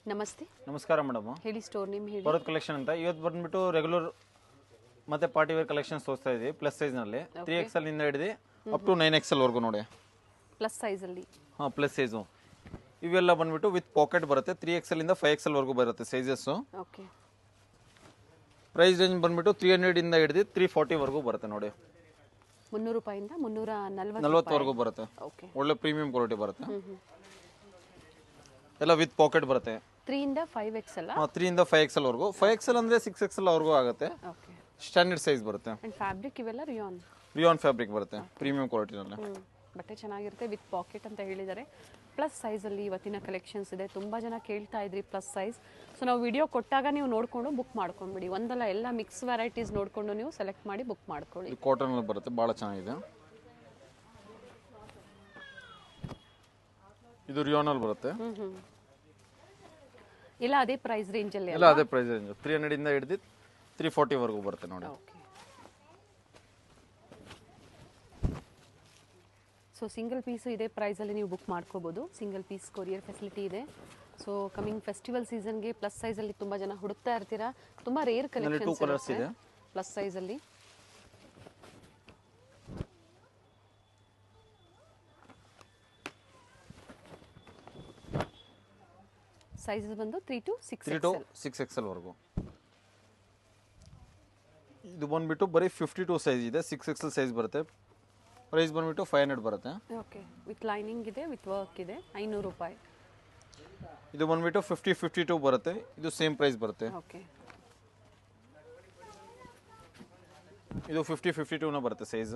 ನಮಸ್ತೆ. ನಮಸ್ಕಾರ ಮೇಡಮ್. ಹೇಳಿ, ಸ್ಟೋರ್ ನೇಮ್ ಹೇಳಿ. ಭರತ್ ಕಲೆಕ್ಷನ್ ಅಂತ. ಇವತ್ತು ಬಂದ್ಬಿಟ್ಟು ರೆಗ್ಯುಲರ್ ಮತ್ತೆ ಪಾರ್ಟಿ ವೇರ್ ಕಲೆಕ್ಷನ್ಸ್ ತೋರಿಸ್ತಾ ಇದೀವಿ ಪ್ಲಸ್ ಸೈಜ್ ನಲ್ಲಿ. 3XL ಇಂದ ಹಿಡಿದು ಅಪ್ ಟು 9XL ವರೆಗೂ ನೋಡಿ. ಪ್ಲಸ್ ಸೈಜ್ ಅಲ್ಲಿ. ಪ್ಲಸ್ ಸೈಜು ಇವೆಲ್ಲ ಬಂದ್ಬಿಟ್ಟು ವಿತ್ ಪಾಕೆಟ್ ಬರುತ್ತೆ. 3XL ಇಂದ 5XL ವರೆಗೂ ಬರುತ್ತೆ ಸೈಜಸ್. ಓಕೆ. ಪ್ರೈಸ್ ರೇಂಜ್ ಬಂದ್ಬಿಟ್ಟು 300 ಇಂದ ಹಿಡಿದು 340 ವರೆಗೂ ಬರುತ್ತೆ ನೋಡಿ. 300 ರೂಪಾಯಿಂದ 340 ವರೆಗೂ ಬರುತ್ತೆ. ಓಕೆ. ಒಳ್ಳೆ ಪ್ರೀಮಿಯಂ ಕ್ವಾಲಿಟಿ ಬರುತ್ತೆ. ಎಲ್ಲ ವಿತ್ ಪಾಕೆಟ್ ಬರುತ್ತೆ. 3 ಇಂದ 5XL. 3 ಇಂದ 5XL ವರೆಗೂ. 5XL ಅಂದ್ರೆ 6XL ವರೆಗೂ ಆಗುತ್ತೆ. ಓಕೆ. ಸ್ಟ್ಯಾಂಡರ್ಡ್ ಸೈಜ್ ಬರುತ್ತೆ. ಅಂಡ್ ಫ್ಯಾಬ್ರಿಕ್ ಇವೆಲ್ಲ ರಿಯಾನ್ ಫ್ಯಾಬ್ರಿಕ್ ಬರುತ್ತೆ, ಪ್ರೀಮಿಯಂ ಕ್ವಾಲಿಟಿನಲ್ಲಿ. ಬಟ್ಟೆ ಚೆನ್ನಾಗಿರುತ್ತೆ, ವಿತ್ ಪಾಕೆಟ್ ಅಂತ ಹೇಳಿದ್ದಾರೆ. ಪ್ಲಸ್ ಸೈಜ್ ಅಲ್ಲಿ ಇವತ್ತಿನ ಕಲೆಕ್ಷನ್ಸ್ ಇದೆ. ತುಂಬಾ ಜನ ಕೇಳ್ತಾ ಇದ್ರಿ ಪ್ಲಸ್ ಸೈಜ್. ಸೊ ನಾವು ವಿಡಿಯೋ ಕೊಟ್ಟಾಗ ನೀವು ನೋಡ್ಕೊಂಡು ಬುಕ್ ಮಾಡ್ಕೊಂಡ್ಬಿಡಿ. ಒಂದಲ್ಲ ಎಲ್ಲ ಮಿಕ್ಸ್ ವೆರೈಟೀಸ್ ನೋಡ್ಕೊಂಡು ನೀವು ಸೆಲೆಕ್ಟ್ ಮಾಡಿ ಬುಕ್ ಮಾಡ್ಕೊಳ್ಳಿ. ಕಾಟನ್ ಅಲ್ಲಿ ಬರುತ್ತೆ, ಬಹಳ ಚೆನ್ನಾಗಿದೆ. ಇದು ರಿಯಾನ್ ಅಲ್ಲಿ ಬರುತ್ತೆ. ಇಲ್ಲ ಅದೇ ಪ್ರೈಸ್ ರೇಂಜ್ ಅಲ್ಲಿ. ಎಲ್ಲ ಅದೇ ಪ್ರೈಸ್ ರೇಂಜ್ 300 ಇಂದ ಹಿಡಿದು 340 ವರೆಗೂ ಬರುತ್ತೆ ನೋಡಿ. ಓಕೆ. ಸೊ ಸಿಂಗಲ್ ಪೀಸು ಇದೇ ಪ್ರೈಸಲ್ಲಿ ನೀವು ಬುಕ್ ಮಾಡ್ಕೋಬೋದು. ಸಿಂಗಲ್ ಪೀಸ್ ಕೊರಿಯರ್ ಫೆಸಿಲಿಟಿ ಇದೆ. ಸೊ ಕಮಿಂಗ್ ಫೆಸ್ಟಿವಲ್ ಸೀಸನ್ಗೆ ಪ್ಲಸ್ ಸೈಜಲ್ಲಿ ತುಂಬ ಜನ ಹುಡುಕ್ತಾ ಇರ್ತೀರಾ. ತುಂಬ ರೇರ್ ಕಲೆಕ್ಷನ್ಸ್ ಇದೆ ಪ್ಲಸ್ ಸೈಜಲ್ಲಿ. ಸೈಜಸ್ ಬಂದು 3 to 6XL ವರೆಗೂ. ಇದು ಬಂದ್ಬಿಟ್ಟು ಬರೀ 52 ಸೈಜ್ ಇದೆ. 6XL ಸೈಜ್ ಬರುತ್ತೆ. ಪ್ರೈಸ್ ಬಂದ್ಬಿಟ್ಟು 500 ಬರುತ್ತೆ. ಓಕೆ. ವಿತ್ ಲೈನಿಂಗ್ ಇದೆ, ವಿತ್ ವರ್ಕ್ ಇದೆ. 500 ರೂಪಾಯಿ. ಇದು ಬಂದ್ಬಿಟ್ಟು 52 ಬರುತ್ತೆ. ಇದು ಸೇಮ್ ಪ್ರೈಸ್ ಬರುತ್ತೆ. ಓಕೆ. ಇದು 52 ಬರುತ್ತೆ ಸೈಜ್.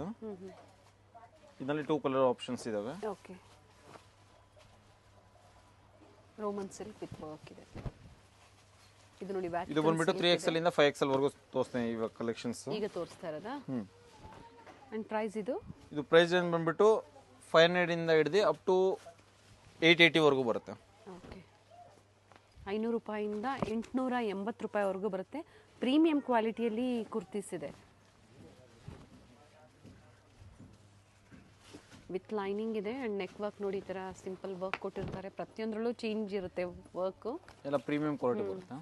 ಇದರಲ್ಲಿ 2 ಕಲರ್ ಆಪ್ಷನ್ಸ್ ಇದಾವೆ. Okay. Roman silk with work ಇದೆ. ಇದು ನೋಡಿ ಬ್ಯಾಕ್. ಇದು ಬಂದ್ಬಿಟ್ಟು 3XL ಇಂದ 5XL ವರೆಗೂ ತೋರಿಸ್ತೀನಿ ಇವಾಗ ಕಲೆಕ್ಷನ್ಸ್. ಈಗ ತೋರಿಸ್ತಾ ಇರೋದಾ? ಅಂಡ್ ಪ್ರೈಸ್ ಇದು ಪ್ರೈಸ್ ಏನು ಬಂದ್ಬಿಟ್ಟು 500 ಇಂದ ಹಿಡಿದು ಅಪ್ ಟು 880 ವರೆಗೂ ಬರುತ್ತೆ. ಓಕೆ. 500 ರೂಪಾಯಿಂದ 880 ರೂಪಾಯಿವರೆಗೂ ಬರುತ್ತೆ. ಪ್ರೀಮಿಯಂ ಕ್ವಾಲಿಟಿಯಲ್ಲಿ ಕುರ್ತೀಸ್ ಇದೆ. ವಿತ್ ಲೈನಿಂಗ್ ಇದೆ ಅಂಡ್ ನೆಕ್ ವರ್ಕ್ ನೋಡಿ, ಈ ಥರ ಸಿಂಪಲ್ ವರ್ಕ್ ಕೊಟ್ಟಿರ್ತಾರೆ. ಪ್ರತಿಯೊಂದರಲ್ಲೂ ಚೇಂಜ್ ಇರುತ್ತೆ ವರ್ಕ್. ಎಲ್ಲ ಪ್ರೀಮಿಯಂ ಕ್ವಾಲಿಟಿ ಬರುತ್ತೆ.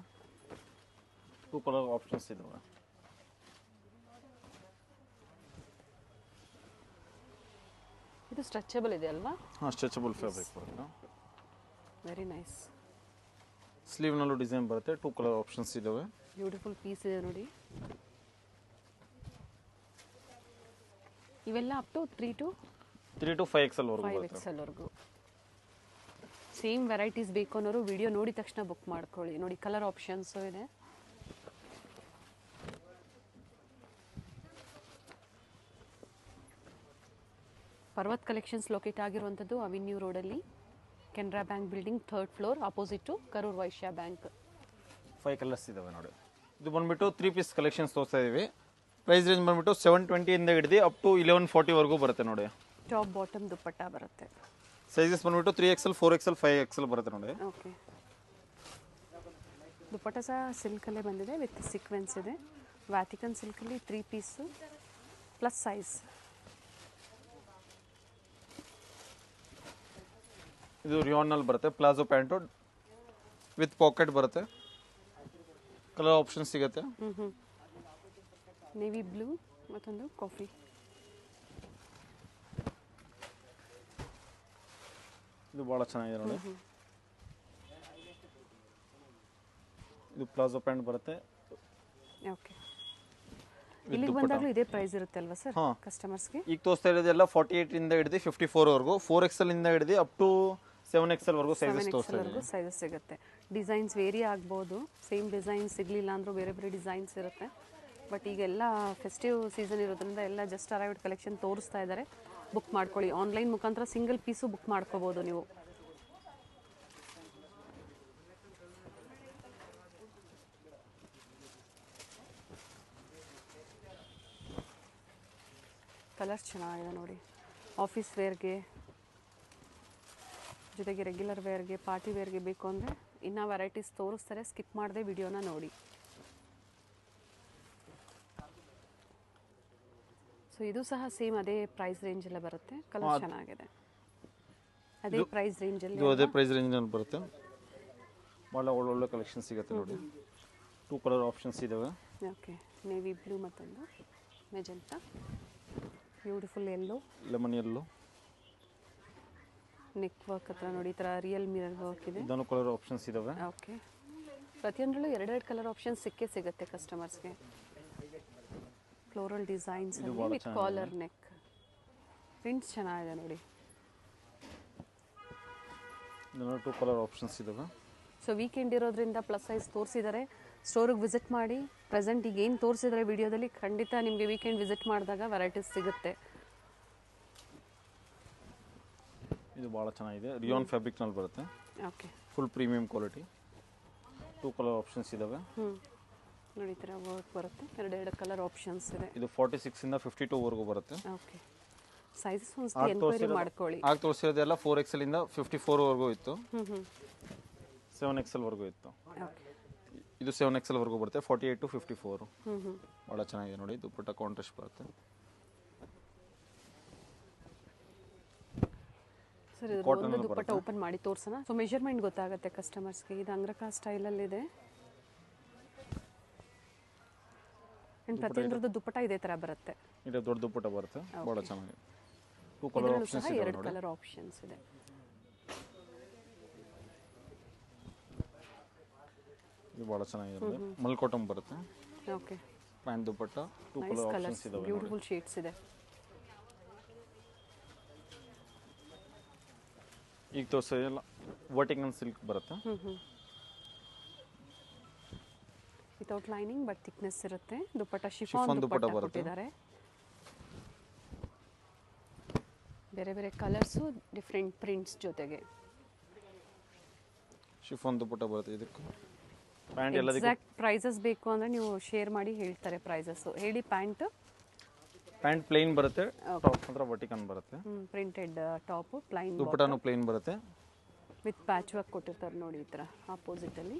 2 ಕಲರ್ ಆಪ್ಷನ್ಸ್ ಇದಾವೆ. ಇದು ಸ್ಟ್ರೆಚಬಲ್ ಇದೆ ಅಲ್ವಾ? ಸ್ಟ್ರೆಚಬಲ್ ಫ್ಯಾಬ್ರಿಕ್ ಬರುತ್ತೆ. Very nice. ಸ್ಲೀವ್ ನಲ್ಲೂ ಡಿಸೈನ್ ಬರುತ್ತೆ. 2 ಕಲರ್ ಆಪ್ಷನ್ಸ್ ಇದಾವೆ. ಬ್ಯೂಟಿಫುಲ್ ಪೀಸ್ ಇದೆ ನೋಡಿ. ಇವೆಲ್ಲ ಅಪ್ ಟು 3 to 5XL ವರೆಗೂ ಬರುತ್ತೆ. 5XL ವರೆಗೂ. ಸೇಮ್ ವೆರೈಟೀಸ್ ಬೇಕು ಅನ್ನೋರು ವಿಡಿಯೋ ನೋಡಿದ ತಕ್ಷಣ ಬುಕ್ ಮಾಡ್ಕೊಳ್ಳಿ. ನೋಡಿ ಕಲರ್ ಆಪ್ಷನ್ಸು ಇದೆ. ಪರ್ವತ್ ಕಲೆಕ್ಷನ್ಸ್ ಲೊಕೇಟ್ ಆಗಿರುವಂಥದ್ದು ಅವಿನ್ಯೂ ರೋಡಲ್ಲಿ, Canara bank building 3rd floor, opposite to Karur Vysya bank. 5 colours ಇದಾವೆ ನೋಡಿ. ಇದು ಬಂದ್ಬಿಟ್ಟು 3 ಪೀಸ್ ಕಲೆಕ್ಷನ್ಸ್ ತೋರಿಸ್ತಾ ಇದೀವಿ. ಪ್ರೈಸ್ ರೇಂಜ್ ಬಂದ್ಬಿಟ್ಟು 720 ಇಂದ ಹಿಡಿದು ಅಪ್ ಟು 1140 ವರೆಗೂ ಬರುತ್ತೆ ನೋಡಿ. ಟಾಪ್ ಬಾಟಮ್ ದುಪ್ಪಟ್ಟ ಬರುತ್ತೆ. ಸೈಜಸ್ ಬಂದ್ಬಿಟ್ಟು 3XL 4XL 5XL ಬರುತ್ತೆ ನೋಡಿ. ಓಕೆ. ದುಪ್ಪಟ್ಟ ಸಹ ಸಿಲ್ಕಲ್ಲೇ ಬಂದಿದೆ, ವಿತ್ ಸೀಕ್ವೆನ್ಸ್ ಇದೆ. ವ್ಯಾಟಿಕನ್ ಸಿಲ್ಕಲ್ಲಿ 3 ಪೀಸು ಪ್ಲಸ್ ಸೈಜ್. ಇದು ರಿಯಾನ್ನಲ್ಲಿ ಬರುತ್ತೆ. ಪ್ಲಾಜೋ ಪ್ಯಾಂಟು ವಿತ್ ಪಾಕೆಟ್ ಬರುತ್ತೆ. ಕಲರ್ ಆಪ್ಷನ್ ಸಿಗುತ್ತೆ. ನೇವಿ ಬ್ಲೂ ಮತ್ತೊಂದು ಕಾಫಿ. ಇದು ಭಾಳ ಚೆನ್ನಾಗಿದೆ ನೋಡಿ. ಇದು ಪ್ಲಾಜೋ ಪ್ಯಾಂಟ್ ಬರುತ್ತೆ. ಓಕೆ. ಇಲ್ಲಿಗೆ ಬಂದಾಗಲೂ ಇದೇ ಪ್ರೈಸ್ ಇರುತ್ತೆ ಅಲ್ವಾ ಸರ್ ಕಸ್ಟಮರ್ಸ್ಗೆ? ಈಗ ತೋರಿಸ್ತಾ ಇರೋದೆಲ್ಲ 48 ಇಂದ ಹಿಡಿದು 54 ವರೆಗೂ. 4XL ಇಂದ ಹಿಡಿದು ಅಪ್ ಟು 7XL ವರೆಗೂ ಸೈಜಸ್ ತೋರಿಸ್ತಾ ಇದ್ದೀವಿ. ಸೈಜಸ್ ಸಿಗುತ್ತೆ. ಡಿಸೈನ್ಸ್ ವೇರಿ ಆಗ್ಬೋದು. ಸೇಮ್ ಡಿಸೈನ್ ಸಿಗಲಿಲ್ಲ ಅಂದರೂ ಬೇರೆ ಬೇರೆ ಡಿಸೈನ್ಸ್ ಇರುತ್ತೆ. ಬಟ್ ಈಗೆಲ್ಲ ಫೆಸ್ಟಿವ್ ಸೀಸನ್ ಇರೋದ್ರಿಂದ ಎಲ್ಲ ಜಸ್ಟ್ ಅರೈವ್ಡ್ ಕಲೆಕ್ಷನ್ ತೋರಿಸ್ತಾ ಇದ್ದಾರೆ. ಬುಕ್ ಮಾಡ್ಕೊಳ್ಳಿ. ಆನ್ಲೈನ್ ಮುಖಾಂತರ ಸಿಂಗಲ್ ಪೀಸು ಬುಕ್ ಮಾಡ್ಕೋಬೋದು ನೀವು. ಕಲರ್ಸ್ ಚೆನ್ನಾಗಿದೆ ನೋಡಿ. ಆಫೀಸ್ ವೇರ್ಗೆ ಜೊತೆಗೆ ರೆಗ್ಯುಲರ್ ವೇರ್ಗೆ, ಪಾರ್ಟಿ ವೇರ್ಗೆ ಬೇಕು ಅಂದರೆ ಇನ್ನೂ ವೆರೈಟೀಸ್ ತೋರಿಸ್ತಾರೆ. ಸ್ಕಿಪ್ ಮಾಡದೆ ವಿಡಿಯೋನ ನೋಡಿ. ಸೊ ಇದು ಸಹ ಸೇಮ್ ಅದೇ ಪ್ರೈಸ್ ರೇಂಜ್ ಎಲ್ಲ ಬರುತ್ತೆ. ಕಲರ್ ಚೆನ್ನಾಗಿದೆ. ಅದೇ ಪ್ರೈಸ್ ರೇಂಜ್ ಅಲ್ಲಿ ಇದು ಅದೇ ಪ್ರೈಸ್ ರೇಂಜ್ ಅಲ್ಲಿ ಬರುತ್ತೆ. ಭಾಳ ಒಳ್ಳೊಳ್ಳೆ ಕಲೆಕ್ಷನ್ ಸಿಗುತ್ತೆ ನೋಡಿ. 2 ಕಲರ್ ಆಪ್ಷನ್ಸ್ ಇದ್ದಾವೆ. ಓಕೆ, ನೇವಿ ಬ್ಲೂ ಮತ್ತೊಂದು magenta, beautiful yellow, lemon yellow, neck work ಹತ್ರ ನೋಡಿ ಈ ಥರ ರಿಯಲ್ ಮಿರರ್ ವರ್ಕ್ ಇದೆ. ಇದನ್ನು ಕಲರ್ ಆಪ್ಷನ್ಸ್ ಇದ್ದಾವೆ. ಓಕೆ, ಪ್ರತಿಯೊಂದರಲ್ಲೂ ಎರಡೆರಡು ಕಲರ್ ಆಪ್ಷನ್ ಸಿಗುತ್ತೆ ಕಸ್ಟಮರ್ಸ್ಗೆ. Floral designs with collar neck, prints ಚೆನ್ನಾಗಿದೆ ನೋಡಿ. ಇದನ್ನು 2 ಕಲರ್ ಆಪ್ಷನ್ಸ್ ಇದ್ದಾವೆ. ಸೊ ವೀಕೆಂಡ್ ಇರೋದ್ರಿಂದ ಪ್ಲಸ್ ಸೈಜ್ ತೋರಿಸಿದ್ದಾರೆ. ಸ್ಟೋರಿಗೆ ವಿಸಿಟ್ ಮಾಡಿ. ಪ್ರೆಸೆಂಟ್ ಈಗ ಏನು ತೋರಿಸಿದ್ದಾರೆ ವಿಡಿಯೋದಲ್ಲಿ ಖಂಡಿತ ನಿಮಗೆ ವೀಕೆಂಡ್ ವಿಸಿಟ್ ಮಾಡಿದಾಗ ವೆರೈಟೀಸ್ ಸಿಗುತ್ತೆ. ಇದು ಭಾಳ ಚೆನ್ನಾಗಿದೆ. ರಿಯಾನ್ ಫ್ಯಾಬ್ರಿಕ್ನಲ್ಲಿ ಬರುತ್ತೆ. Okay, full premium quality. 2 colour options ಇದ್ದಾವೆ. ನೋಡಿ ಈ ಥರ ವರ್ಕ್ ಬರುತ್ತೆ. ಎರಡೆರಡು ಕಲರ್ ಆಪ್ಷನ್ಸ್ ಇದೆ. ಇದು 46 ಇಂದ 52 ವರೆಗೂ ಬರುತ್ತೆ. ಓಕೆ, ಸೈಜಸ್ ಒಂದ್ಸತಿ ಎನ್ಕ್ವೈರಿ ಮಾಡ್ಕೊಳ್ಳಿ. ಆಗ ತೋರಿಸಿರೋದೆಲ್ಲ 4XL ಇಂದ 54 ವರೆಗೂ ಇತ್ತು. 7XL ವರೆಗೂ ಇತ್ತು. ಓಕೆ, ಇದು 7XL ವರೆಗೂ ಬರುತ್ತೆ. 48 to 54. ಭಾಳ ಚೆನ್ನಾಗಿದೆ ನೋಡಿ. ದುಪ್ಪಟ್ಟ ಕಾಂಟ್ರಾಸ್ಟ್ ಬರುತ್ತೆ. ಸರ್ ಇದು ಒಂದು ದುಪ್ಪಟ್ಟ ಓಪನ್ ಮಾಡಿ ತೋರ್ಸೋಣ. ಸೊ ಮೆಜರ್ಮೆಂಟ್ ಗೊತ್ತಾಗುತ್ತೆ ಕಸ್ಟಮರ್ಸ್ಗೆ. ಇದು ಅಂಗ್ರಕಾ ಸ್ಟೈಲಲ್ಲಿದೆ. ಆ್ಯಂಡ್ ಪ್ರತಿಯೊಂದ್ರದ್ದು ದುಪ್ಪಟ್ಟ ಇದೇ ಥರ ಬರುತ್ತೆ. ಇದು ದೊಡ್ಡ ದುಪ್ಪಟ್ಟ ಬರುತ್ತೆ. ಭಾಳ ಚೆನ್ನಾಗಿದೆ. 2 ಕಲರ್ ಆಪ್ಷನ್ಸ್ ಇದೆ. 2 ಕಲರ್ ಆಪ್ಷನ್ಸ್ ಇದೆ. ಇದು ಭಾಳ ಚೆನ್ನಾಗಿದೆ ನೋಡಿ. ಮಲ್ಕೋಟಮ್ ಬರುತ್ತೆ. ಓಕೆ, ಪ್ಯಾಂಟ್ ದುಪ್ಪಟ್ಟ 2 ಕಲರ್ ಆಪ್ಷನ್ಸ್ ಇದಾವೆ. ಬ್ಯೂಟಿಫುಲ್ ಶೇಡ್ಸ್ ಇದೆ. ಈಗ ತೋರಿಸೋದೆಲ್ಲ ವರ್ಟಿಕಲ್ ಸಿಲ್ಕ್ ಬರುತ್ತೆ. ವಿತೌಟ್ ಲೈನಿಂಗ್ ಬಟ್ ಥಿಕ್ನೆಸ್ ಇರುತ್ತೆ. ದುಪ್ಪಟ್ಟ ಶಿಫಾನ್ ದುಪ್ಪಟ್ಟ ಕೊಟ್ಟಿದ್ದಾರೆ. ಬೇರೆ ಬೇರೆ ಕಲರ್ಸು, ಡಿಫ್ರೆಂಟ್ ಪ್ರಿಂಟ್ಸ್ ಜೊತೆಗೆ ಶಿಫಾನ್ ದುಪ್ಪಟ್ಟ ಬರುತ್ತೆ. ಇದಕ್ಕೆ ಪ್ಯಾಂಟ್ ಎಲ್ಲದಕ್ಕೂ ಎಕ್ಸಾಕ್ಟ್ ಪ್ರೈಸಸ್ ಬೇಕು ಅಂದರೆ ನೀವು ಶೇರ್ ಮಾಡಿ ಹೇಳ್ತಾರೆ ಪ್ರೈಸಸ್ಸು. ಹೇಳಿ. ಪ್ಯಾಂಟ್ ಪ್ಲೇನ್ ಬರುತ್ತೆ. ಟಾಪ್ ಮಾತ್ರ ವರ್ಟಿಕಲ್ ಬರುತ್ತೆ. ಪ್ರಿಂಟೆಡ್ ಟಾಪು, ಪ್ಲೈನ್ ದುಪ್ಪಟ್ಟನು ಪ್ಲೇನ್ ಬರುತ್ತೆ. ವಿತ್ ಪ್ಯಾಚ್ ವರ್ಕ್ ಕೊಟ್ಟಿರ್ತಾರೆ ನೋಡಿ ಈ ಥರ ಆಪೋಸಿಟಲ್ಲಿ.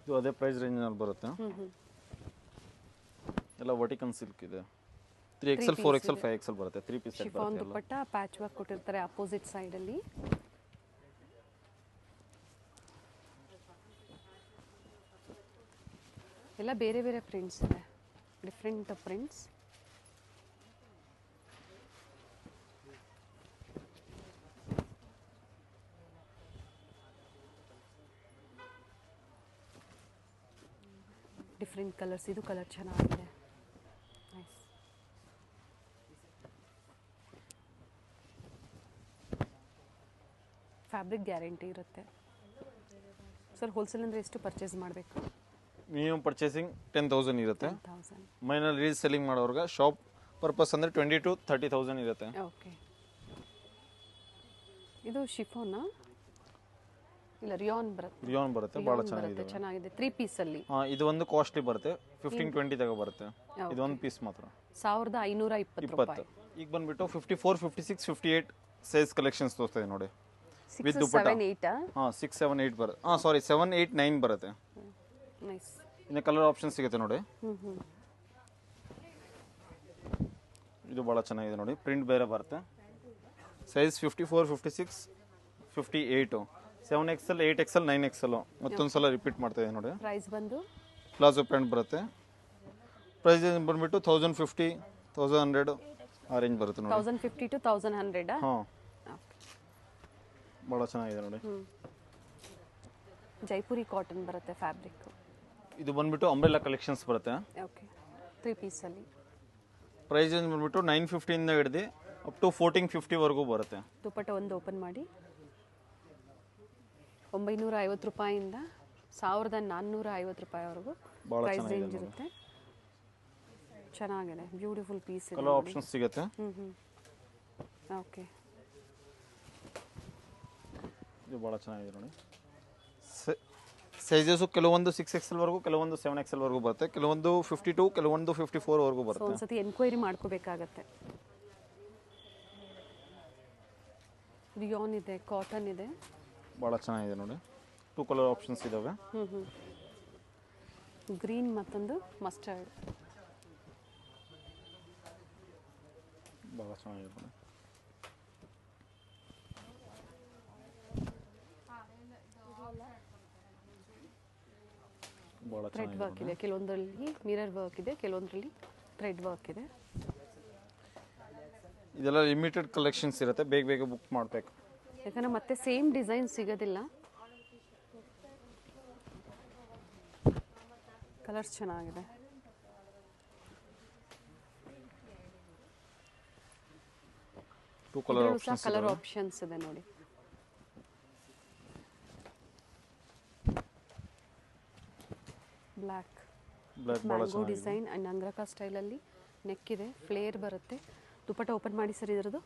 ಇದು ಅದೇ ಪ್ರೈಸ್ ರೇಂಜ್ನಲ್ಲಿ ಬರುತ್ತೆ. ಎಲ್ಲ ವರ್ಟಿಕಲ್ ಸಿಲ್ಕ್ ಇದೆ. 3XL 4XL 5XL ಬರುತ್ತೆ. 3 ಪೀಸ್ ಸೆಟ್ ಶಿಫಾನ್ ಬರುತ್ತೆ. ದುಪ್ಪಟ್ಟ ಪ್ಯಾಚ್ ವರ್ಕ್ ಕೊಟ್ಟಿರ್ತಾರೆ ಅಪೋಸಿಟ್ ಸೈಡಲ್ಲಿ. ಎಲ್ಲ ಬೇರೆ ಬೇರೆ ಪ್ರಿಂಟ್ಸ್ ಇದೆ, ಡಿಫ್ರೆಂಟ್ ಪ್ರಿಂಟ್ಸ್. Different colours. ಇದು ಕಲರ್ ಚೆನ್ನಾಗಿದೆ. ನೈಸ್. ಫ್ಯಾಬ್ರಿಕ್ ಗ್ಯಾರಂಟಿ ಇರುತ್ತೆ. ಸರ್ ಹೋಲ್ಸೇಲ್ ಅಂದರೆ ಎಷ್ಟು ಪರ್ಚೇಸ್ ಮಾಡಬೇಕು? ಮಿನಿಮಮ್ ಪರ್ಚೇಸಿಂಗ್ 10,000 ಇರುತ್ತೆ. 10,000. ಮೈನಲ್ಲಿ ರೀಸೆಲ್ಲಿಂಗ್ ಮಾಡೋರ್ಗೆ ಶಾಪ್ ಪರ್ಪಸ್ ಅಂದರೆ 20 to 30,000 ಇರುತ್ತೆ. ಓಕೆ, ಇದು ಶಿಫೋನಾ ಇಲ್ಲ ರಿಯಾನ್ ಬರುತ್ತೆ? ರಿಯಾನ್ ಬರುತ್ತೆ. ಭಾಳ ಚೆನ್ನಾಗಿದೆ. ಚೆನ್ನಾಗಿದೆ. 3 ಪೀಸಲ್ಲಿ. ಇದು ಒಂದು ಕಾಸ್ಟ್ಲಿ ಬರುತ್ತೆ. 15-20 ತಗೋ ಬರುತ್ತೆ. ಇದು ಒಂದು ಪೀಸ್ ಮಾತ್ರ 1520 ರೂಪಾಯಿ. ಈಗ ಬಂದ್ಬಿಟ್ಟು 54, 56, 58 ಸೈಜ್ ಕಲೆಕ್ಷನ್ಸ್ ತೋರಿಸ್ತಾ ಇದೆ ನೋಡಿ. 6, 7, 8. 6, 7, 8 ಬರುತ್ತೆ. ಸಾರಿ 7, 8, 9 ಬರುತ್ತೆ. ನೈಸ್. ಇನ್ನು ಕಲರ್ ಆಪ್ಷನ್ ಸಿಗುತ್ತೆ ನೋಡಿ. ಇದು ಭಾಳ ಚೆನ್ನಾಗಿದೆ ನೋಡಿ. ಪ್ರಿಂಟ್ ಬೇರೆ ಬರುತ್ತೆ. Size 54, 56, 58, 7XL, 8XL, 9XL. ಮತ್ತೊಂದು ಸಲ ರಿಪೀಟ್ ಮಾಡ್ತಾ ಇದೆ ನೋಡಿ. ಪ್ರೈಸ್ ಬಂದು ಪ್ಲಾಜೋ ಪ್ಯಾಂಟ್ ಬರುತ್ತೆ. ಪ್ರೈಸ್ ಬಂದ್ಬಿಟ್ಟು 1050, 1100 ಆ ರೇಂಜ್ ಬರುತ್ತೆ ನೋಡಿ. 1050 to 1100. ಹಾಂ, ಭಾಳ ಚೆನ್ನಾಗಿದೆ ನೋಡಿ. ಜೈಪುರಿ ಕಾಟನ್ ಬರುತ್ತೆ ಫ್ಯಾಬ್ರಿಕ್. ಇದು ಬಂದ್ಬಿಟ್ಟು ಅಂಬ್ರೆಲಾ ಕಲೆಕ್ಷನ್ಸ್ ಬರುತ್ತೆ. ಓಕೆ, 3 ಪೀಸಲ್ಲಿ. ಪ್ರೈಸ್ ಬಂದ್ಬಿಟ್ಟು 950 ಇಂದ ಹಿಡಿದು ಅಪ್ ಟು 1450 ವರೆಗೂ ಬರುತ್ತೆ. ದುಪ್ಪಟ್ಟ ಒಂದು ಓಪನ್ ಮಾಡಿ. 950 ರೂಪಾಯಿಂದ 1450 ರೂಪಾಯಿವರೆಗೂ ಪ್ರೈಸ್ ರೇಂಜ್ ಇರುತ್ತೆ. ಚೆನ್ನಾಗಿದೆ. ಬ್ಯೂಟಿಫುಲ್ ಪೀಸ್ ಇದೆ. ಕಲರ್ ಆಪ್ಷನ್ಸ್ ಸಿಗುತ್ತೆ. ಓಕೆ, ಇದು ಭಾಳ ಚೆನ್ನಾಗಿದೆ ನೋಡಿ. ಸೈಜಸ್ಸು ಕೆಲವೊಂದು 6XL ವರೆಗೂ, ಕೆಲವೊಂದು 7XL ವರೆಗೂ ಬರುತ್ತೆ. ಕೆಲವೊಂದು 52, ಕೆಲವೊಂದು 54 ವರೆಗೂ ಬರುತ್ತೆ. ಒಂದ್ಸತಿ ಎನ್ಕ್ವೈರಿ ಮಾಡ್ಕೋಬೇಕಾಗತ್ತೆ. ರಿಯಾನ್ ಇದೆ, ಕಾಟನ್ ಇದೆ. ಭಾಳ ಚೆನ್ನಾಗಿದೆ ನೋಡಿ. 2 ಕಲರ್ ಆಪ್ಷನ್ಸ್ ಇದಾವೆ. ಗ್ರೀನ್ ಮತ್ತೊಂದು ಮಸ್ಟರ್ಡ್. ಭಾಳ ಚೆನ್ನಾಗಿದೆ ನೋಡಿ. ಭಾಳ ಥ್ರೆಡ್ ವರ್ಕ್ ಇದೆ, ಕೆಲವೊಂದರಲ್ಲಿ ಮಿರರ್ ವರ್ಕ್ ಇದೆ, ಕೆಲವೊಂದರಲ್ಲಿ ಥ್ರೆಡ್ ವರ್ಕ್ ಇದೆ. ಇದೆಲ್ಲ ಲಿಮಿಟೆಡ್ ಕಲೆಕ್ಷನ್ಸ್ ಇರುತ್ತೆ, ಬೇಗ ಬೇಗ ಬುಕ್ ಮಾಡಬೇಕು. ಯಾಕಂದರೆ ಮತ್ತೆ ಸೇಮ್ ಡಿಸೈನ್ ಸಿಗೋದಿಲ್ಲ. ಕಲರ್ಸ್ ಚೆನ್ನಾಗಿದೆ. ಟೂ ಕಲರ್ ಕಲರ್ ಆಪ್ಷನ್ಸ್ ಇದೆ ನೋಡಿ. ಬ್ಲ್ಯಾಕ್ ಮ್ಯಾಂಗೋ ಡಿಸೈನ್ ಆ್ಯಂಡ್ ಅಂಗ್ರಕ ಸ್ಟೈಲಲ್ಲಿ ನೆಕ್ ಇದೆ, ಫ್ಲೇರ್ ಬರುತ್ತೆ. ದುಪಟ್ಟ ಓಪನ್ ಮಾಡಿ ಸರ್ ಇದರದ್ದು.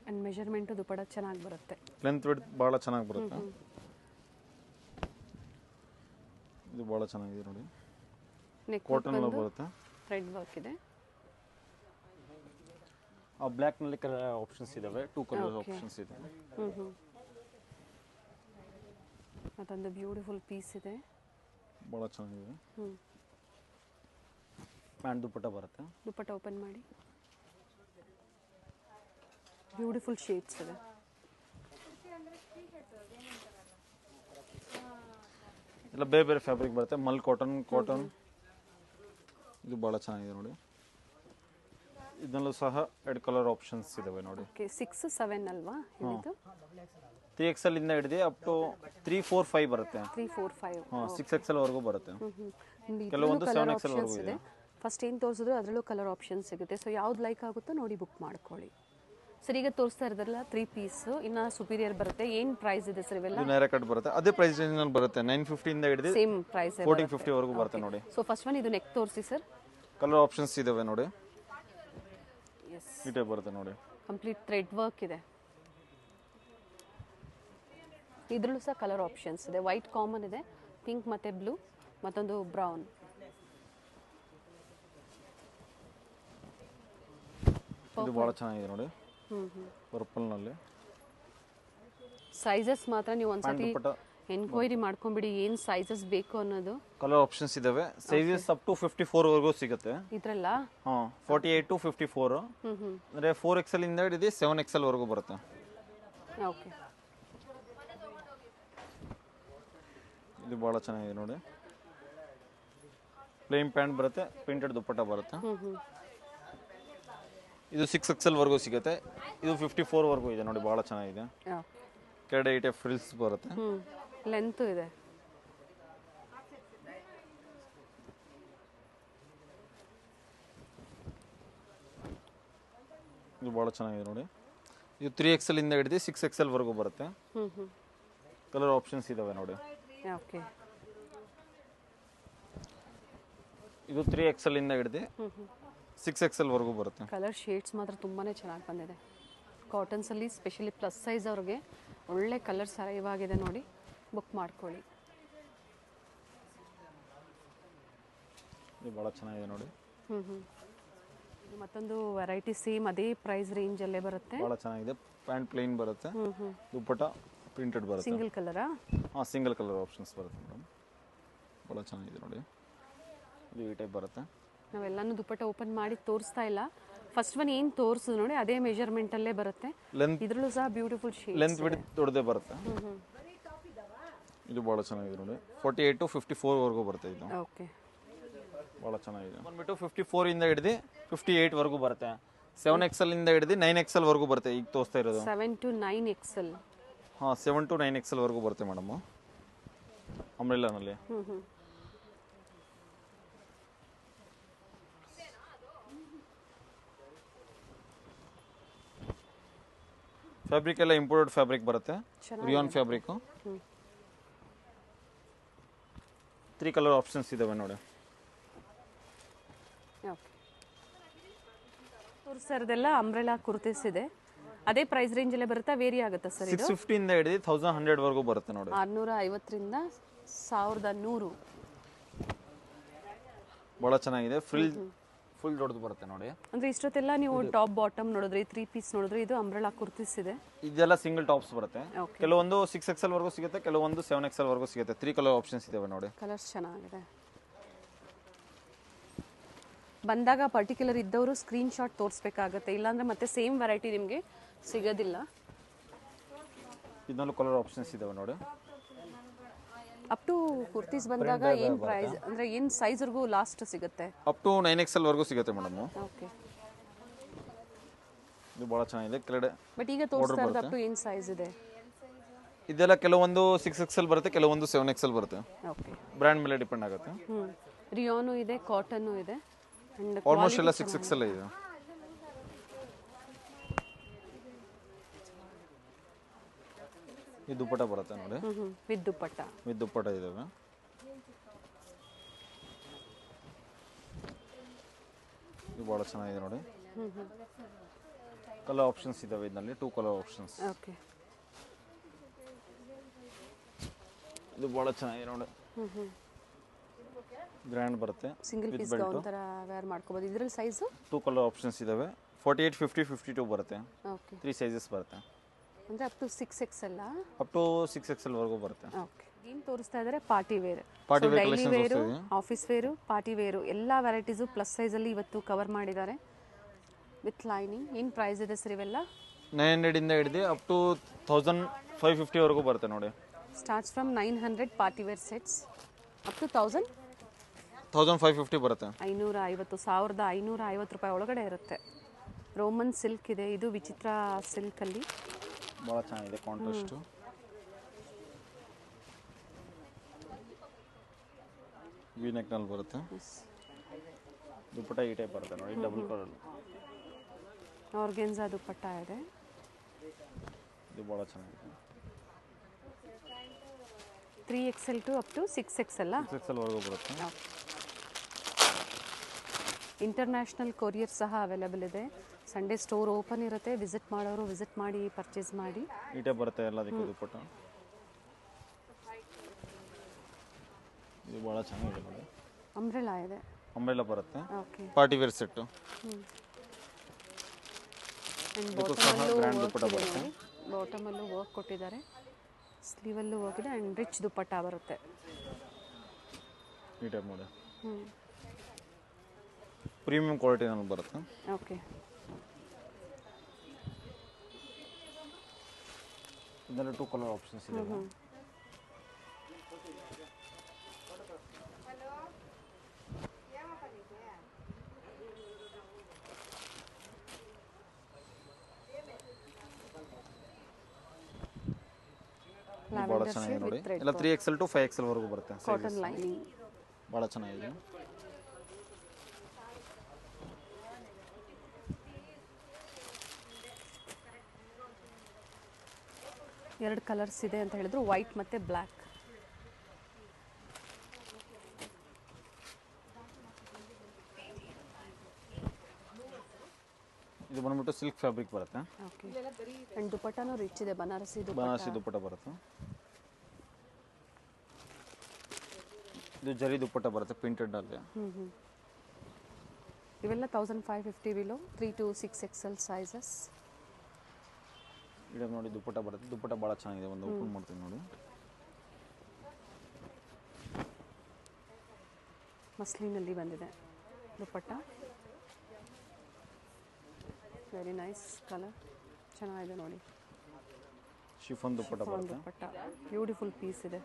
ಆ್ಯಂಡ್ ಮೆಜರ್ಮೆಂಟು ದುಪಟ್ಟ ಚೆನ್ನಾಗಿ ಬರುತ್ತೆ. ಲೆಂತ್ ವಿಡ್ತ್ ಭಾಳ ಚೆನ್ನಾಗಿ ಬರುತ್ತೆ. ಇದು ಭಾಳ ಚೆನ್ನಾಗಿದೆ ನೋಡಿ. ನೆಕ್ ಕಾಟನ್ ಬರುತ್ತೆ, ಥ್ರೆಡ್ ವರ್ಕ್ ಇದೆ. ಆ ಬ್ಲ್ಯಾಕ್ನಲ್ಲಿ ಕಲರ್ ಆಪ್ಷನ್ಸ್ ಇದ್ದಾವೆ, ಟೂ ಕಲರ್ ಆಪ್ಷನ್ಸ್ ಇದೆ. ಮತ್ತೊಂದು ಬ್ಯೂಟಿಫುಲ್ ಪೀಸ್ ಇದೆ, ಭಾಳ ಚೆನ್ನಾಗಿದೆ. ಪ್ಯಾಂಟ್ ದುಪಟ್ಟ ಬರುತ್ತೆ. ದುಪಟ್ಟ ಓಪನ್ ಮಾಡಿ. ಬ್ಯೂಟಿಫುಲ್ ಶೇಡ್ಸ್ ಇದೆ. ಎಲ್ಲ ಬೇರೆ ಬೇರೆ ಫ್ಯಾಬ್ರಿಕ್ ಬರುತ್ತೆ. ಮಲ್ ಕಾಟನ್, ಕಾಟನ್ ಇದು ಭಾಳ ಚೆನ್ನಾಗಿದೆ ನೋಡಿ. ಇದನ್ನಲ್ಲೂ ಸಹ 2 ಕಲರ್ ಆಪ್ಷನ್ಸ್ ಇದಾವೆ ನೋಡಿ. ಓಕೆ 6, 7 ಅಲ್ವಾ ಇದು? 3XL ಇಂದ ಹಿಡಿದು ಅಪ್ ಟು 3, 4, 5 ಬರುತ್ತೆ. 3, 4, 5 6XL ವರೆಗೂ ಬರುತ್ತೆ. ಕೆಲವೊಂದು 7XL ವರೆಗೂ ಇದೆ. ಫಸ್ಟ್ ಏನು ತೋರಿಸಿದ್ರು ಅದರಲ್ಲೂ ಕಲರ್ ಆಪ್ಷನ್ ಸಿಗುತ್ತೆ. ಸೊ ಯಾವ್ದು ಲೈಕ್ ಆಗುತ್ತೋ ನೋಡಿ ಬುಕ್ ಮಾಡ್ಕೊಳ್ಳಿ. ಸರ್ ಈಗ ತೋರಿಸ್ತಾ ಇರೋದ್ರಲ್ಲ 3 ಪೀಸ್, ಇನ್ನು ಸುಪೀರಿಯರ್ ಬರುತ್ತೆ. ಏನು ಪ್ರೈಸ್ ಇದೆ ಸರ್ ಇವೆಲ್ಲ? ನೇರ ಕಟ್ ಬರುತ್ತೆ, ಅದೇ ಪ್ರೈಸ್ ರೇಂಜ್ ನಲ್ಲಿ ಬರುತ್ತೆ. 950 ಇಂದ ಹಿಡಿದು ಸೇಮ್ ಪ್ರೈಸ್ 1450 ವರೆಗೂ ಬರುತ್ತೆ ನೋಡಿ. ಸೊ ಫಸ್ಟ್ ಒನ್ ಇದು ನೆಕ್ ತೋರಿಸಿ ಸರ್. ಕಲರ್ ಆಪ್ಷನ್ಸ್ ಇದಾವೆ ನೋಡಿ. ಎಸ್, ಇಟೇ ಬರುತ್ತೆ ನೋಡಿ. ಕಂಪ್ಲೀಟ್ ಥ್ರೆಡ್ ವರ್ಕ್ ಇದೆ. ಇದರಲ್ಲೂ ಸಹ ಕಲರ್ ಆಪ್ಷನ್ಸ್ ಇದೆ. ವೈಟ್ ಕಾಮನ್ ಇದೆ, ಪಿಂಕ್ ಮತ್ತೆ ಬ್ಲೂ, ಮತ್ತೊಂದು ಬ್ರೌನ್. ಇದು ಭಾಳ ಚೆನ್ನಾಗಿದೆ ನೋಡಿ. ಪರ್ಪಲ್ ನಲ್ಲಿ ಸೈಜಸ್ ಮಾತ್ರ ನೀವು ಒಂದ್ಸತಿ ಎನ್ಕ್ವೈರಿ ಮಾಡ್ಕೊಂಡ್ಬಿಡಿ ಏನು ಸೈಜಸ್ ಬೇಕು ಅನ್ನೋದು. ಕಲರ್ ಆಪ್ಷನ್ಸ್ ಇದಾವೆ. ಸೈಜಸ್ ಅಪ್ ಟು 54 ವರೆಗೂ ಸಿಗುತ್ತೆ ಇದ್ರಲ್ಲ. 48 to 54 ಅಂದ್ರೆ 4XL ಇಂದ ಹಿಡಿದು 7XL ವರೆಗೂ ಬರುತ್ತೆ. ಓಕೆ, ಇದು ಭಾಳ ಚೆನ್ನಾಗಿದೆ ನೋಡಿ. ಪ್ಲೇನ್ ಪ್ಯಾಂಟ್ ಬರುತ್ತೆ, ಪ್ರಿಂಟೆಡ್ ದುಪ್ಪಟ್ಟ ಬರುತ್ತೆ. ಇದು 6XL ವರೆಗೂ ಸಿಗುತ್ತೆ. ಇದು 54 ವರೆಗೂ ಇದೆ ನೋಡಿ, ಭಾಳ ಚೆನ್ನಾಗಿದೆ. ಕೆಳಗಡೆ ಇಟೆ ಫ್ರಿಲ್ಸ್ ಬರುತ್ತೆ. ಲೆಂತ್ ಇದೆ. ಇದು ಭಾಳ ಚೆನ್ನಾಗಿದೆ ನೋಡಿ. ಇದು 3XL ಇಂದ ಹಿಡಿದು 6XL ವರೆಗೂ ಬರುತ್ತೆ. ಕಲರ್ ಆಪ್ಷನ್ಸ್ ಇದಾವೆ ನೋಡಿ. ಓಕೆ, ಇದು 3XL ಇಂದ ಹಿಡಿದು 6XL ವರೆಗೂ ಬರುತ್ತೆ. ಕಲರ್ ಶೇಡ್ಸ್ ಮಾತ್ರ ತುಂಬಾ ಚೆನ್ನಾಗಿ ಬಂದಿದೆ. ಕಾಟನ್ಸಲ್ಲಿ ಸ್ಪೆಷಲಿ ಪ್ಲಸ್ ಸೈಜ್ ಅವ್ರಿಗೆ ಒಳ್ಳೆ ಕಲರ್ಸ್ ಇವಾಗಿದೆ ನೋಡಿ, ಬುಕ್ ಮಾಡ್ಕೊಳ್ಳಿ. ಇದು ಭಾಳ ಚೆನ್ನಾಗಿದೆ ನೋಡಿ. ಮತ್ತೊಂದು ವೆರೈಟಿ ಸೇಮ್ ಅದೇ ಪ್ರೈಸ್ ರೇಂಜಲ್ಲೇ ಬರುತ್ತೆ. ಭಾಳ ಚೆನ್ನಾಗಿದೆ. ಪ್ಯಾಂಟ್ ಪ್ಲೇನ್ ಬರುತ್ತೆ, ದುಪ್ಪಟ್ಟ ಪ್ರಿಂಟೆಡ್ ಬರುತ್ತೆ. ಸಿಂಗಲ್ ಕಲರಾ? ಸಿಂಗಲ್ ಕಲರ್ ಆಪ್ಷನ್ಸ್ ಬರುತ್ತೆ ಮೇಡಮ್. ಭಾಳ ಚೆನ್ನಾಗಿದೆ ನೋಡಿ. ಇದು ಈ ಟೈಪ್ ಬರುತ್ತೆ. ನಾವೆಲ್ಲನೂ ದುಪ್ಪಟ್ಟ ಓಪನ್ ಮಾಡಿ ತೋರಿಸ್ತಾ ಇಲ್ಲ. ಫಸ್ಟ್ ಒನ್ ಏನು ತೋರಿಸಿದ್ರು ನೋಡಿ ಅದೇ ಮೆಜರ್ಮೆಂಟಲ್ಲೇ ಬರುತ್ತೆ. ಇದರಲ್ಲೂ ಸಹ ಬ್ಯೂಟಿಫುಲ್ ಶೇಡ್. ಲೆಂತ್ ವಿಡ್ತ್ ದೊಡ್ಡದೇ ಬರುತ್ತೆ. ಇದು ಭಾಳ ಚೆನ್ನಾಗಿದೆ ನೋಡಿ. 48 to 54 ವರೆಗೂ ಬರುತ್ತೆ ಇದು. ಓಕೆ, ಭಾಳ ಚೆನ್ನಾಗಿದೆ. ಬಂದ್ಬಿಟ್ಟು 54 ಇಂದ ಹಿಡಿದು 58 ವರೆಗೂ ಬರುತ್ತೆ. 7XL ಇಂದ ಹಿಡಿದು 9XL ವರೆಗೂ ಬರುತ್ತೆ. ಈಗ ತೋರಿಸ್ತಾ ಇರೋದು 7 to 9XL. 7 to 9XL ವರೆಗೂ ಬರುತ್ತೆ ಮೇಡಮ್ ಅಂಬ್ರೆಲ್ಲಾನಲ್ಲಿ. ಫ್ಯಾಬ್ರಿಕ್ ಎಲ್ಲ ಇಂಪೋರ್ಟೆಡ್ ಫ್ಯಾಬ್ರಿಕ್ ಬರುತ್ತೆ. Rayon fabric. 3 ಕಲರ್ ಆಪ್ಷನ್ಸ್ ಇದಾವೆ ನೋಡಿ. ಸರ್ ಇದೆಲ್ಲ ಅಂಬ್ರೆಲಾ ಕುರ್ತೀಸ್ ಇದೆ. ಅದೇ ಪ್ರೈಸ್ ರೇಂಜಲ್ಲೇ ಬರುತ್ತಾ, ವೇರಿ ಆಗುತ್ತಾ ಸರ್? 650 ಇಂದ ಹಿಡಿದು 1100 ವರೆಗೂ ಬರುತ್ತೆ ನೋಡಿ. 650 ರಿಂದ 1100. ಭಾಳ ಚೆನ್ನಾಗಿದೆ. ಫುಲ್ ದೊಡ್ಡದು ಬರುತ್ತೆ ನೋಡಿ. ಅಂದರೆ ಇಷ್ಟೊತ್ತೆಲ್ಲ ನೀವು ಟಾಪ್ ಬಾಟಮ್ ನೋಡಿದ್ರಿ, 3 ಪೀಸ್ ನೋಡಿದ್ರಿ, ಇದು ಅಂಬ್ರೆಲಾ ಕುರ್ತೀಸ್ ಇದೆ. ಇದೆಲ್ಲ ಸಿಂಗಲ್ ಟಾಪ್ಸ್ ಬರುತ್ತೆ. Okay. ಕೆಲವೊಂದು 6XL ವರೆಗೂ ಸಿಗುತ್ತೆ, ಕೆಲವೊಂದು 7XL ವರೆಗೂ ಸಿಗುತ್ತೆ. 3 ಕಲರ್ ಆಪ್ಷನ್ಸ್ ಇದಾವೆ ನೋಡಿ. ಕಲರ್ಸ್ ಚೆನ್ನಾಗಿದೆ. ಬಂದಾಗ ಪರ್ಟಿಕ್ಯುಲರ್ ಇದ್ದವರು ಸ್ಕ್ರೀನ್ಶಾಟ್ ತೋರಿಸ್ಬೇಕಾಗತ್ತೆ, ಇಲ್ಲಾಂದರೆ ಮತ್ತೆ ಸೇಮ್ ವೆರೈಟಿ ನಿಮಗೆ ಸಿಗೋದಿಲ್ಲ. ಇದನ್ನಲ್ಲೂ ಕಲರ್ ಆಪ್ಷನ್ಸ್ ಇದಾವೆ ನೋಡಿ. ಅಪ್ ಟು ಕುರ್ತೀಸ್ ಬಂದಾಗ ಏನು ಪ್ರೈಸ್, ಅಂದರೆ ಏನು ಸೈಜ್ವರೆಗೂ ಲಾಸ್ಟ್ ಸಿಗುತ್ತೆ? ಅಪ್ ಟು 9XL ವರೆಗೂ ಸಿಗುತ್ತೆ ಮೇಡಮ್. ಓಕೆ, ಇದು ಭಾಳ ಚೆನ್ನಾಗಿದೆ. ಕೆಳಗಡೆ ಬಟ್ ಈಗ ತೋರಿಸ್ತಾ ಇರೋದು ಅಪ್ ಟು ಏನು ಸೈಜ್ ಇದೆ? ಇದೆಲ್ಲ ಕೆಲವೊಂದು 6XL ಬರುತ್ತೆ, ಕೆಲವೊಂದು 7XL ಬರುತ್ತೆ. ಓಕೆ, ಬ್ರ್ಯಾಂಡ್ ಮೇಲೆ ಡಿಪೆಂಡ್ ಆಗುತ್ತೆ. ರಿಯಾನು ಇದೆ, ಕಾಟನ್ನು ಇದೆ, ಅಂಡ್ ಆಲ್ಮೋಸ್ಟ್ ಎಲ್ಲ 6XL ಇದೆ. ಇದು ದುಪ್ಪಟ್ಟ ಬರುತ್ತೆ ನೋಡಿ. With dupatta. ವಿತ್ ದುಪ್ಪಟ್ಟ ಇದಾವೆ. ಇದು ಭಾಳ ಚೆನ್ನಾಗಿದೆ ನೋಡಿ. ಕಲರ್ ಆಪ್ಷನ್ಸ್ ಇದಾವೆ ಇದರಲ್ಲಿ, 2 ಕಲರ್ ಆಪ್ಷನ್ಸ್. ಓಕೆ, ಇದು ಭಾಳ ಚೆನ್ನಾಗಿದೆ ನೋಡಿ. ಗ್ರ್ಯಾಂಡ್ ಬರುತ್ತೆ, ಸಿಂಗಲ್ ಪೀಸ್ ಗೌನ್ ಥರ ವೇರ್ ಮಾಡ್ಕೋಬೋದು. ಇದರಲ್ಲಿ ಸೈಜು 2 ಕಲರ್ ಆಪ್ಷನ್ಸ್ ಇದಾವೆ. 48, 50, 52 ಬರುತ್ತೆ. ಓಕೆ, 3 ಸೈಜಸ್ ಬರುತ್ತೆ. ಅಂದರೆ up to 6XL. Up to 6XL ವರೆಗೂ ಬರುತ್ತೆ. ಓಕೆ, ಏನು ತೋರಿಸ್ತಾ ಇದ್ದಾರೆ? Party wear, party wear daily collections wear, ಹೋಗ್ತಿದೆ. ಆಫೀಸ್ ವೇರು, ಪಾರ್ಟಿ ವೇರು ಎಲ್ಲ ವೆರೈಟೀಸು ಪ್ಲಸ್ ಸೈಜಲ್ಲಿ ಇವತ್ತು ಕವರ್ ಮಾಡಿದ್ದಾರೆ ವಿತ್ ಲೈನಿಂಗ್. ಏನು ಪ್ರೈಸ್ ಇದೆ ಸರ್ ಇವೆಲ್ಲ? 900 ಇಂದ ಹಿಡಿದು ಅಪ್ ಟು 1550 ವರೆಗೂ ಬರುತ್ತೆ ನೋಡಿ. Starts from 900 party wear sets up to 1550 ಬರುತ್ತೆ. 1550 ರೂಪಾಯಿ ಒಳಗಡೆ ಇರುತ್ತೆ. ರೋಮನ್ ಸಿಲ್ಕ್ ಇದೆ, ಇದು ವಿಚಿತ್ರ ಸಿಲ್ಕಲ್ಲಿ ಭಾಳ ಚೆನ್ನಾಗಿದೆ ಕಾಂಟ್ರಾಸ್ಟು. ವಿ ನೆಕ್ನಲ್ಲಿ ಬರುತ್ತೆ. ದುಪ್ಪಟ್ಟ ಈ ಟೈಪ್ ಬರುತ್ತೆ ನೋಡಿ, ಡಬಲ್ ಕಲರ್. ಆರ್ಗೆನ್ಸಾ ದುಪ್ಪಟ್ಟ ಇದೆ. ಇದು ಭಾಳ ಚೆನ್ನಾಗಿದೆ. 3XL to up to 6XL. 6XL ವರೆಗೂ ಬರುತ್ತೆ. ಇಂಟರ್ನ್ಯಾಷನಲ್ ಕೊರಿಯರ್ ಸಹ ಅವೈಲೇಬಲ್ ಇದೆ. ಸಂಡೇ ಸ್ಟೋರ್ ಓಪನ್ ಇರುತ್ತೆ, ವಿಸಿಟ್ ಮಾಡೋರು ವಿಸಿಟ್ ಮಾಡಿ ಪರ್ಚೇಸ್ ಮಾಡಿ. ಈ ಟೈಪ್ ಬರುತ್ತೆ ಎಲ್ಲದಕ್ಕೂ ದುಪ್ಪಟ್ಟ. ಇದು ಭಾಳ ಚೆನ್ನಾಗಿದೆ ನೋಡಿ. ಅಂಬ್ರೆಲಾ ಇದೆ, ಅಂಬ್ರೆಲಾ ಬರುತ್ತೆ. Okay, party wear set. And ಬಾಟಮಲ್ಲೂ ವರ್ಕ್ ಕೊಟ್ಟಿದ್ದಾರೆ, ಸ್ಲೀವಲ್ಲೂ ಹೋಗಿದೆ, ಆ್ಯಂಡ್ ರಿಚ್ ದುಪ್ಪಟ್ಟ ಬರುತ್ತೆ. ಈ ಟೈಪ್ ನೋಡಿ, ಪ್ರೀಮಿಯಂ ಕ್ವಾಲಿಟಿನಲ್ಲಿ ಬರುತ್ತೆ. ಓಕೆ, ಇದರಲ್ಲಿ 2 ಕಲರ್ ಆಪ್ಷನ್ಸ್ ಇದೆ. ಭಾಳ ಚೆನ್ನಾಗಿದೆ ನೋಡಿ. ಎಲ್ಲ 3XL ಟು 5XL ವರೆಗೂ ಬರುತ್ತೆ. ಕಾಟನ್ ಲೈನಿಂಗ್ ಭಾಳ ಚೆನ್ನಾಗಿದೆ. ಎರಡು ಕಲರ್ಸ್ ಇದೆ ಅಂತ ಹೇಳಿದ್ರು, ವೈಟ್ ಮತ್ತು ಬ್ಲ್ಯಾಕ್. ಇದು ಬಂದ್ಬಿಟ್ಟು ಸಿಲ್ಕ್ ಫ್ಯಾಬ್ರಿಕ್ ಬರುತ್ತೆ. ಓಕೆ, ಆ್ಯಂಡ್ ದುಪ್ಪಟ್ಟನೂ ರಿಚ್ ಇದೆ, ಬನಾರಸಿ ಬನಾರಸಿ ದುಪ್ಪಟ್ಟ ಬರುತ್ತೆ. ಇದು ಜರಿ ದುಪ್ಪಟ್ಟ ಬರುತ್ತೆ ಪ್ರಿಂಟೆಡ್ ಅಲ್ಲಿ. ಇವೆಲ್ಲ 1550 ಬಿಲೋ 3 to 6XL ಸೈಜಸ್. ಇದು ನೋಡಿ ದುಪ್ಪಟ್ಟ ಬರುತ್ತೆ. ದುಪ್ಪಟ್ಟ ಭಾಳ ಚೆನ್ನಾಗಿದೆ. ಒಂದು ಓಪನ್ ಮಾಡ್ತೀನಿ ನೋಡಿ. ಮಸ್ಲಿನಲ್ಲಿ ಬಂದಿದೆ ದುಪ್ಪಟ್ಟ. ವೆರಿ ನೈಸ್ ಕಲರ್, ಚೆನ್ನಾಗಿದೆ ನೋಡಿ. ಶಿಫಾನ್ ದುಪ್ಪಟ್ಟ ಬರುತ್ತೆ. ದುಪ್ಪಟ್ಟ ಬ್ಯೂಟಿಫುಲ್ ಪೀಸ್ ಇದೆ,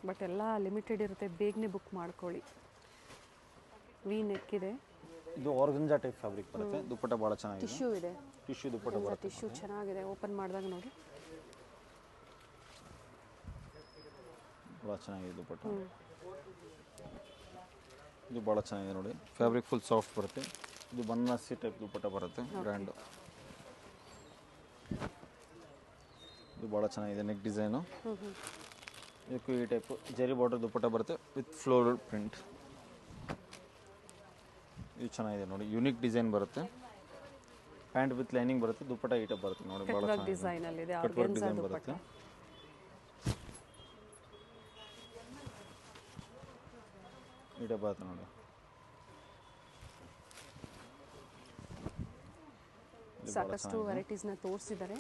ಬಟ್ ಎಲ್ಲ ಲಿಮಿಟೆಡ್ ಇರುತ್ತೆ, ಬೇಗನೆ ಬುಕ್ ಮಾಡ್ಕೊಳ್ಳಿ. ವಿ ನೆಕ್ ಇದೆ. ಇದು ಆರ್ಗಂಜಾ ಟೈಪ್ ಫ್ಯಾಬ್ರಿಕ್ ಬರುತ್ತೆ. ದುಪ್ಪಟ್ಟ ಭಾಳ ಚೆನ್ನಾಗಿದೆ. ಟಿಶ್ಯೂ ಇದೆ, ಟಿಶ್ಯೂ ದುಪ್ಪಟ್ಟ ಬರುತ್ತೆ. ಟಿಶ್ಯೂ ಚೆನ್ನಾಗಿದೆ, ಓಪನ್ ಮಾಡಿದಾಗ ನೋಡಿ ಭಾಳ ಚೆನ್ನಾಗಿದೆ ದುಪ್ಪಟ್ಟ. ಇದು ಭಾಳ ಚೆನ್ನಾಗಿದೆ ನೋಡಿ. ಫ್ಯಾಬ್ರಿಕ್ ಫುಲ್ ಸಾಫ್ಟ್ ಬರುತ್ತೆ. ಇದು ಬನಾರಸಿ ಟೈಪ್ ದುಪ್ಪಟ್ಟ ಬರುತ್ತೆ, ಬ್ರ್ಯಾಂಡು. ಇದು ಭಾಳ ಚೆನ್ನಾಗಿದೆ ನೆಕ್ ಡಿಸೈನು. ಇದಕ್ಕೂ ಈ ಟೈಪ್ ಜರಿ ಬಾರ್ಡರ್ ದುಪ್ಪಟ್ಟ ಬರುತ್ತೆ ವಿತ್ ಫ್ಲೋರಲ್ ಪ್ರಿಂಟ್. ಇದು ಚೆನ್ನಾಗಿದೆ ನೋಡಿ, ಯೂನಿಕ್ ಡಿಸೈನ್ ಬರುತ್ತೆ. ಪ್ಯಾಂಟ್ ವಿತ್ ಲೈನಿಂಗ್ ಬರುತ್ತೆ. ದುಪ್ಪಟ್ಟ ಈ ಟೈಪ್ ಬರುತ್ತೆ ನೋಡಿ, ಭಾಳ ಚೆನ್ನಾಗಿದೆ. ಡಿಸೈನಲ್ಲಿದೆ, ಡಿಸೈನ್ ಬರುತ್ತೆ. ಇದೇ ಬರುತ್ತೆ ನೋಡಿ. ಸಾಕಷ್ಟು ವೆರೈಟೀಸ್ನ ತೋರಿಸಿದ್ದಾರೆ.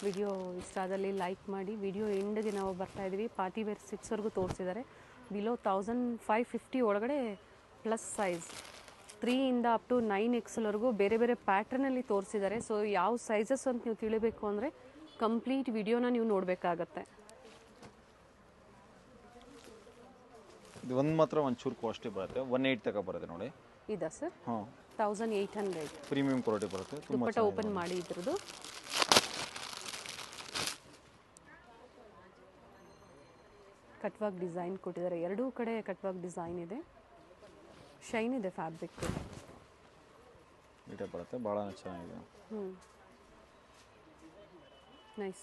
ವಿಡಿಯೋ ಇಷ್ಟ ಆದಲ್ಲಿ ಲೈಕ್ ಮಾಡಿ. ವಿಡಿಯೋ ಎಂಡ್ಗೆ ನಾವು ಬರ್ತಾ ಇದ್ದೀವಿ. ಪಾರ್ಟಿ ವೇರ್ ಸೆಟ್ಸ್ವರೆಗೂ ತೋರಿಸಿದ್ದಾರೆ. ಬಿಲೋ 1550 ಒಳಗಡೆ ಪ್ಲಸ್ ಸೈಜ್ 3 ಇಂದ ಅಪ್ ಟು 9XLವರೆಗೂ ಬೇರೆ ಬೇರೆ ಪ್ಯಾಟ್ರನಲ್ಲಿ ತೋರಿಸಿದ್ದಾರೆ. ಸೊ ಯಾವ ಸೈಜಸ್ ಅಂತ ನೀವು ತಿಳಿಬೇಕು ಅಂದರೆ ಕಂಪ್ಲೀಟ್ ವಿಡಿಯೋನ ನೀವು ನೋಡಬೇಕಾಗತ್ತೆ. ಇದು ಒಂದು ಮಾತ್ರ ಒಂಚೂರು ಕಾಸ್ಟ್ಲಿ ಬರುತ್ತೆ. 18 ತನಕ ಬರುತ್ತೆ ನೋಡಿ. ಇದಾ ಸರ್? ಹಾಂ, 1800. ಪ್ರೀಮಿಯಂ ಕ್ವಾಲಿಟಿ ಬರುತ್ತೆ. ತುಂಬ ದುಪ್ಪಟ್ಟ ಓಪನ್ ಮಾಡಿ ಇದ್ರದ್ದು. ಕಟ್ವಾಗ್ ಡಿಸೈನ್ ಕೊಟ್ಟಿದ್ದಾರೆ. ಎರಡೂ ಕಡೆ ಕಟ್ವಾಗ್ ಡಿಸೈನ್ ಇದೆ. ಶೈನ್ ಇದೆ ಫ್ಯಾಬ್ರಿಕ್. ಇದೇ ಬರುತ್ತೆ. ಭಾಳ ಚೆನ್ನಾಗಿದೆ. ನೈಸ್.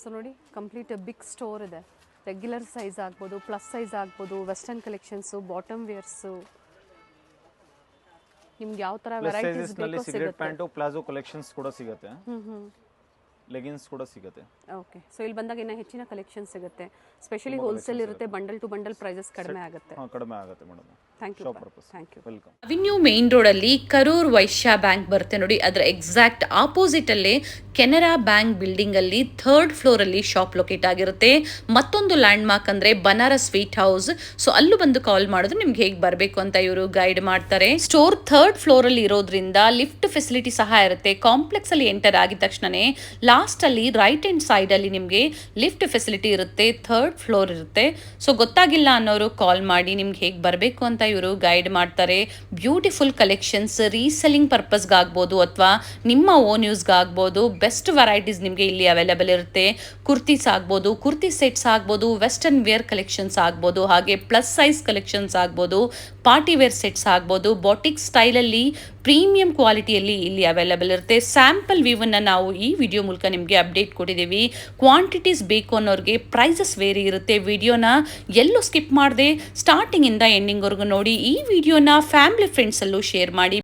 ಸೊ ನೋಡಿ, ಕಂಪ್ಲೀಟ್ ಬಿಗ್ ಸ್ಟೋರ್ ಇದೆ. ರೆಗ್ಯುಲರ್ ಸೈಜ್ ಆಗ್ಬೋದು, ಪ್ಲಸ್ ಸೈಜ್ ಆಗ್ಬೋದು, ವೆಸ್ಟರ್ನ್ ಕಲೆಕ್ಷನ್ಸು, ಬಾಟಮ್ ವೇರ್ಸು, ನಿಮ್ಗೆ ಯಾವ ಥರ ವೆರೈಟೀಸ್ ಬೇಕೋ ಸಿಗರೇಟ್ ಸಿಗುತ್ತೆ. ಪ್ಯಾಂಟು ಪ್ಲಾಜೋ ಕಲೆಕ್ಷನ್ಸ್ ಕೂಡ ಸಿಗುತ್ತೆ. ಲೆಗಿನ್ಸ್ ಕೂಡ ಸಿಗುತ್ತೆ. ಓಕೆ. ಸೊ ಇಲ್ಲಿ ಬಂದಾಗ ಇನ್ನೂ ಹೆಚ್ಚಿನ ಕಲೆಕ್ಷನ್ ಸಿಗುತ್ತೆ. ಸ್ಪೆಷಲಿ ಹೋಲ್ಸೇಲ್ ಇರುತ್ತೆ. ಬಂಡಲ್ ಟು ಬಂಡಲ್ ಪ್ರೈಸಸ್ ಕಡಿಮೆ ಆಗುತ್ತೆ. ಹಾಂ, ಕಡಿಮೆ ಆಗುತ್ತೆ madam. Thank you. Shop purpose. Thank you. Welcome. Avenue main road ಅಲ್ಲಿ ಕರೂರ್ ವೈಶ್ಯ ಬ್ಯಾಂಕ್ ಬರುತ್ತೆ ನೋಡಿ. ಅದರ ಎಕ್ಸಾಕ್ಟ್ ಆಪೋಸಿಟ್ ಅಲ್ಲೇ ಕೆನರಾ ಬ್ಯಾಂಕ್ ಬಿಲ್ಡಿಂಗ್ ಅಲ್ಲಿ 3rd ಫ್ಲೋರ್ ಅಲ್ಲಿ ಶಾಪ್ ಲೊಕೇಟ್ ಆಗಿರುತ್ತೆ. ಮತ್ತೊಂದು ಲ್ಯಾಂಡ್ ಮಾರ್ಕ್ ಅಂದ್ರೆ ಬನಾರಸ್ ಸ್ವೀಟ್ ಹೌಸ್. ಸೊ ಅಲ್ಲೂ ಬಂದು ಕಾಲ್ ಮಾಡಿದ್ರೆ ನಿಮ್ಗೆ ಹೇಗೆ ಬರಬೇಕು ಅಂತ ಇವರು ಗೈಡ್ ಮಾಡ್ತಾರೆ. ಸ್ಟೋರ್ 3rd ಫ್ಲೋರ್ ಅಲ್ಲಿ ಇರೋದ್ರಿಂದ ಲಿಫ್ಟ್ ಫೆಸಿಲಿಟಿ ಸಹ ಇರುತ್ತೆ. ಕಾಂಪ್ಲೆಕ್ಸ್ ಅಲ್ಲಿ ಎಂಟರ್ ಆಗಿದ ತಕ್ಷಣನೇ ಲಾಸ್ಟ್ ಅಲ್ಲಿ ರೈಟ್ ಹ್ಯಾಂಡ್ ಸೈಡ್ ಅಲ್ಲಿ ನಿಮಗೆ ಲಿಫ್ಟ್ ಫೆಸಿಲಿಟಿ ಇರುತ್ತೆ. 3rd ಫ್ಲೋರ್ ಇರುತ್ತೆ. ಸೊ ಗೊತ್ತಾಗಿಲ್ಲ ಅನ್ನೋರು ಕಾಲ್ ಮಾಡಿ ನಿಮ್ಗೆ ಹೇಗೆ ಬರಬೇಕು ಅಂತ ಇವರು ಗೈಡ್ ಮಾಡ್ತಾರೆ. ಬ್ಯೂಟಿಫುಲ್ ಕಲೆಕ್ಷನ್ಸ್ ರೀಸೆಲ್ಲಿಂಗ್ ಪರ್ಪಸ್ಗಾಗ್ಬೋದು ಅಥವಾ ನಿಮ್ಮ ಓನ್ ಯೂಸ್ಗಾಗ್ಬೋದು. ಬೆಸ್ಟ್ ವೆರೈಟೀಸ್ ನಿಮಗೆ ಇಲ್ಲಿ ಅವೈಲೇಬಲ್ ಇರುತ್ತೆ. ಕುರ್ತೀಸ್ ಆಗ್ಬೋದು, ಕುರ್ತಿ ಸೆಟ್ಸ್ ಆಗ್ಬೋದು, ವೆಸ್ಟರ್ನ್ ವೇರ್ ಕಲೆಕ್ಷನ್ಸ್ ಆಗ್ಬೋದು, ಹಾಗೆ ಪ್ಲಸ್ ಸೈಜ್ ಕಲೆಕ್ಷನ್ಸ್ ಆಗ್ಬೋದು, ಪಾರ್ಟಿ ವೇರ್ ಸೆಟ್ಸ್ ಆಗ್ಬೋದು. ಬಾಟಿಕ್ ಸ್ಟೈಲಲ್ಲಿ ಪ್ರೀಮಿಯಂ ಕ್ವಾಲಿಟಿಯಲ್ಲಿ ಇಲ್ಲಿ ಅವೈಲೇಬಲ್ ಇರುತ್ತೆ. ಸ್ಯಾಂಪಲ್ ವ್ಯೂವನ್ನು ನಾವು ಈ ವಿಡಿಯೋ ಮೂಲಕ ನಿಮಗೆ ಅಪ್ಡೇಟ್ ಕೊಟ್ಟಿದ್ದೀವಿ. ಕ್ವಾಂಟಿಟೀಸ್ ಬೇಕು ಅನ್ನೋರಿಗೆ ಪ್ರೈಸಸ್ ವೇರಿ ಇರುತ್ತೆ. ವಿಡಿಯೋನ ಎಲ್ಲೂ ಸ್ಕಿಪ್ ಮಾಡದೆ ಸ್ಟಾರ್ಟಿಂಗಿಂದ ಎಂಡಿಂಗ್ವರೆಗೂ ನೋಡಿ. ಈ ವಿಡಿಯೋನ ಫ್ಯಾಮಿಲಿ ಫ್ರೆಂಡ್ಸಲ್ಲೂ ಶೇರ್ ಮಾಡಿ.